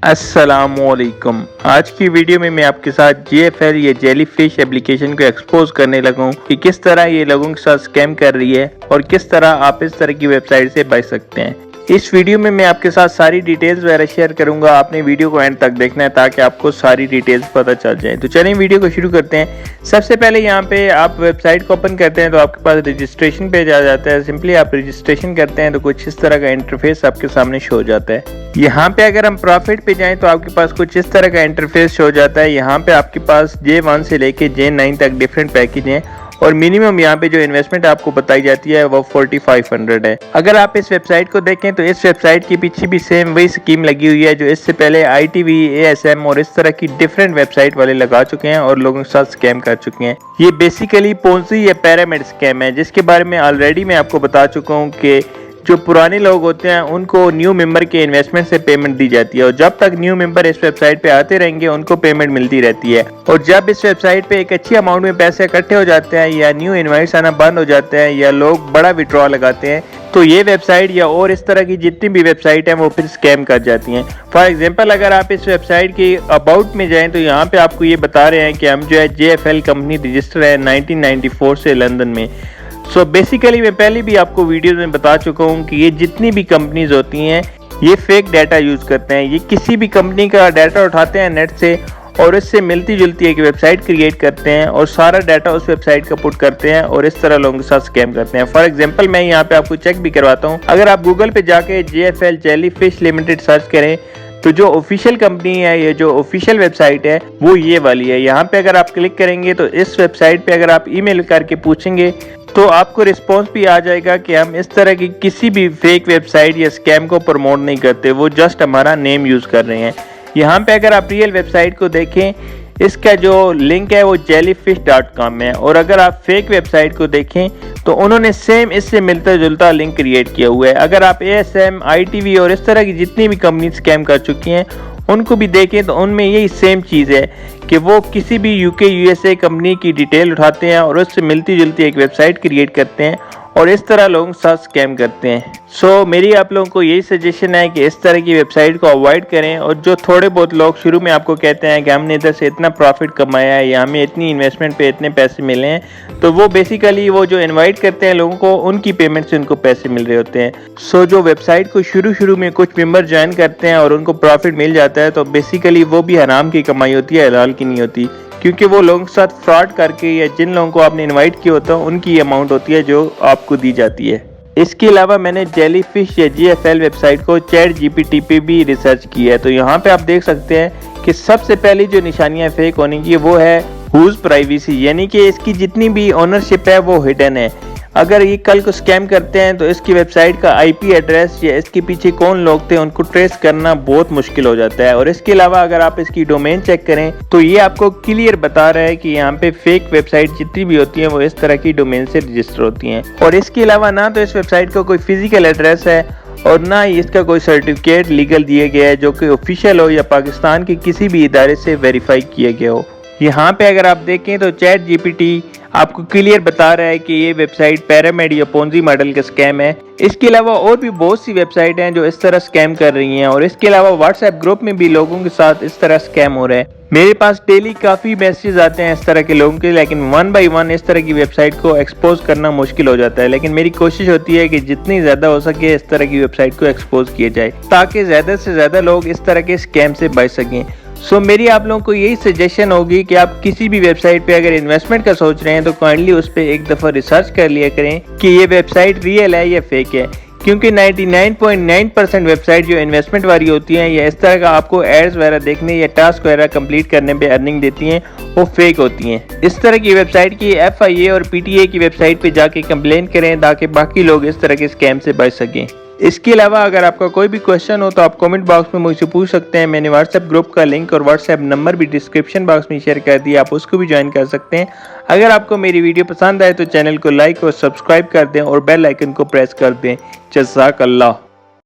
अस्सलामुअलैकुम। आज की वीडियो में मैं आपके साथ JFL या जेलीफिश एप्लीकेशन को एक्सपोज करने लगा हूँ कि किस तरह ये लोगों के साथ स्कैम कर रही है और किस तरह आप इस तरह की वेबसाइट से बच सकते हैं। इस वीडियो में मैं आपके साथ सारी डिटेल्स वगैरह शेयर करूंगा। आपने वीडियो को एंड तक देखना है ताकि आपको सारी डिटेल्स पता चल जाए। तो चलिए वीडियो को शुरू करते हैं। सबसे पहले यहाँ पे आप वेबसाइट को ओपन करते हैं तो आपके पास रजिस्ट्रेशन पेज आ जाता है। सिंपली आप रजिस्ट्रेशन करते हैं तो कुछ इस तरह का इंटरफेस आपके सामने शो हो जाता है। यहाँ पे अगर हम प्रॉफिट पे जाएं तो आपके पास कुछ इस तरह का इंटरफेस शो हो जाता है। यहाँ पे आपके पास J1 से लेके J9 तक डिफरेंट पैकेज हैं और मिनिमम यहाँ पे जो इन्वेस्टमेंट आपको बताई जाती है वो 4500 है। अगर आप इस वेबसाइट को देखें तो इस वेबसाइट के पीछे भी सेम वही स्कीम लगी हुई है जो इससे पहले ITV, ASM और इस तरह की डिफरेंट वेबसाइट वाले लगा चुके हैं और लोगों के साथ स्कैम कर चुके हैं। ये बेसिकली पोंजी या पिरामिड स्कैम है जिसके बारे में ऑलरेडी मैं आपको बता चुका हूँ कि जो पुराने लोग होते हैं उनको न्यू मेंबर के इन्वेस्टमेंट से पेमेंट दी जाती है और जब तक न्यू मेंबर इस वेबसाइट पे आते रहेंगे उनको पेमेंट मिलती रहती है। और जब इस वेबसाइट पे एक अच्छी अमाउंट में पैसे इकट्ठे हो जाते हैं या न्यू इनवाइट्स आना बंद हो जाते हैं या लोग बड़ा विड्रॉ लगाते हैं तो ये वेबसाइट या और इस तरह की जितनी भी वेबसाइट है वो फिर स्कैम कर जाती हैं। फॉर एग्जांपल अगर आप इस वेबसाइट की अबाउट में जाएं तो यहाँ पे आपको ये बता रहे हैं कि हम जो है JFL कंपनी रजिस्टर है 1994 से लंदन में। सो बेसिकली मैं पहले भी आपको वीडियो में बता चुका हूँ कि ये जितनी भी कंपनीज होती हैं ये फेक डाटा यूज़ करते हैं। ये किसी भी कंपनी का डाटा उठाते हैं नेट से और इससे मिलती जुलती एक वेबसाइट क्रिएट करते हैं और सारा डाटा उस वेबसाइट का पुट करते हैं और इस तरह लोगों के साथ स्कैम करते हैं। फॉर एग्जांपल मैं यहाँ पे आपको चेक भी करवाता हूँ। अगर आप गूगल पे जाके JFL जेलीफिश लिमिटेड सर्च करें तो जो ऑफिशियल कंपनी है या जो ऑफिशियल वेबसाइट है वो ये वाली है। यहाँ पे अगर आप क्लिक करेंगे तो इस वेबसाइट पे अगर आप ईमेल करके पूछेंगे तो आपको रिस्पॉन्स भी आ जाएगा कि हम इस तरह की किसी भी फेक वेबसाइट या स्कैम को प्रमोट नहीं करते, वो जस्ट हमारा नेम यूज़ कर रहे हैं। यहाँ पे अगर आप रियल वेबसाइट को देखें इसका जो लिंक है वो jellyfish.com है और अगर आप फेक वेबसाइट को देखें तो उन्होंने सेम इससे मिलता जुलता लिंक क्रिएट किया हुआ है। अगर आप ASM, ITV और इस तरह की जितनी भी कंपनी स्कैम कर चुकी हैं उनको भी देखें तो उनमें यही सेम चीज़ है कि वो किसी भी UK, USA कंपनी की डिटेल उठाते हैं और उससे मिलती जुलती एक वेबसाइट क्रिएट करते हैं और इस तरह लोगों के साथ स्कैम करते हैं। सो मेरी आप लोगों को यही सजेशन है कि इस तरह की वेबसाइट को अवॉइड करें और जो थोड़े बहुत लोग शुरू में आपको कहते हैं कि हमने इधर से इतना प्रॉफिट कमाया है या हमें इतनी इन्वेस्टमेंट पे इतने पैसे मिले हैं तो वो बेसिकली वो जो इनवाइट करते हैं लोगों को उनकी पेमेंट से उनको पैसे मिल रहे होते हैं। सो जो वेबसाइट को शुरू में कुछ मेंबर ज्वाइन करते हैं और उनको प्रॉफिट मिल जाता है तो बेसिकली वो भी हराम की कमाई होती है, हलाल की नहीं होती, क्योंकि वो लोगों के साथ फ्रॉड करके या जिन लोगों को आपने इनवाइट किया होता है उनकी अमाउंट होती है जो आपको दी जाती है। इसके अलावा मैंने जेलीफिश या JFL वेबसाइट को ChatGPT पे भी रिसर्च किया है तो यहाँ पे आप देख सकते हैं कि सबसे पहली जो निशानियाँ फेक होने की वो है हुज प्राइवेसी, यानी कि इसकी जितनी भी ओनरशिप है वो हिडन है। अगर ये कल को स्कैम करते हैं तो इसकी वेबसाइट का IP एड्रेस या इसके पीछे कौन लोग थे उनको ट्रेस करना बहुत मुश्किल हो जाता है। और इसके अलावा अगर आप इसकी डोमेन चेक करें तो ये आपको क्लियर बता रहा है कि यहाँ पे फेक वेबसाइट जितनी भी होती हैं वो इस तरह की डोमेन से रजिस्टर होती हैं। और इसके अलावा ना तो इस वेबसाइट का कोई फिजिकल एड्रेस है और ना ही इसका कोई सर्टिफिकेट लीगल दिया गया है जो कि ऑफिशियल हो या पाकिस्तान के किसी भी इदारे से वेरीफाई किया गया हो। यहाँ पे अगर आप देखें तो ChatGPT आपको क्लियर बता रहा है कि ये वेबसाइट पिरामिड या पोंजी मॉडल का स्कैम है। इसके अलावा और भी बहुत सी वेबसाइट हैं जो इस तरह स्कैम कर रही हैं और इसके अलावा WhatsApp ग्रुप में भी लोगों के साथ इस तरह स्कैम हो रहा है। मेरे पास डेली काफ़ी मैसेज आते हैं इस तरह के लोगों के, लेकिन 1 by 1 इस तरह की वेबसाइट को एक्सपोज करना मुश्किल हो जाता है। लेकिन मेरी कोशिश होती है कि जितनी ज़्यादा हो सके इस तरह की वेबसाइट को एक्सपोज किया जाए ताकि ज़्यादा से ज़्यादा लोग इस तरह के स्कैम से बच सकें। सो मेरी आप लोगों को यही सजेशन होगी कि आप किसी भी वेबसाइट पे अगर इन्वेस्टमेंट का सोच रहे हैं तो काइंडली उस पर एक दफ़ा रिसर्च कर लिया करें कि ये वेबसाइट रियल है या फेक है, क्योंकि 99.9% वेबसाइट जो इन्वेस्टमेंट वाली होती हैं या इस तरह का आपको एड्स वगैरह देखने या टास्क वगैरह कंप्लीट करने पे अर्निंग देती हैं वो फेक होती हैं। इस तरह की वेबसाइट की FIA और PTA की वेबसाइट पे जाके कंप्लेन करें ताकि बाकी लोग इस तरह के स्कैम से बच सकें। इसके अलावा अगर आपका कोई भी क्वेश्चन हो तो आप कमेंट बॉक्स में मुझसे पूछ सकते हैं। मैंने WhatsApp ग्रुप का लिंक और WhatsApp नंबर भी डिस्क्रिप्शन बॉक्स में शेयर कर दिया, आप उसको भी ज्वाइन कर सकते हैं। अगर आपको मेरी वीडियो पसंद आए तो चैनल को लाइक और सब्सक्राइब कर दें और बेल आइकन को प्रेस कर दें। जज़ाकल्लाह।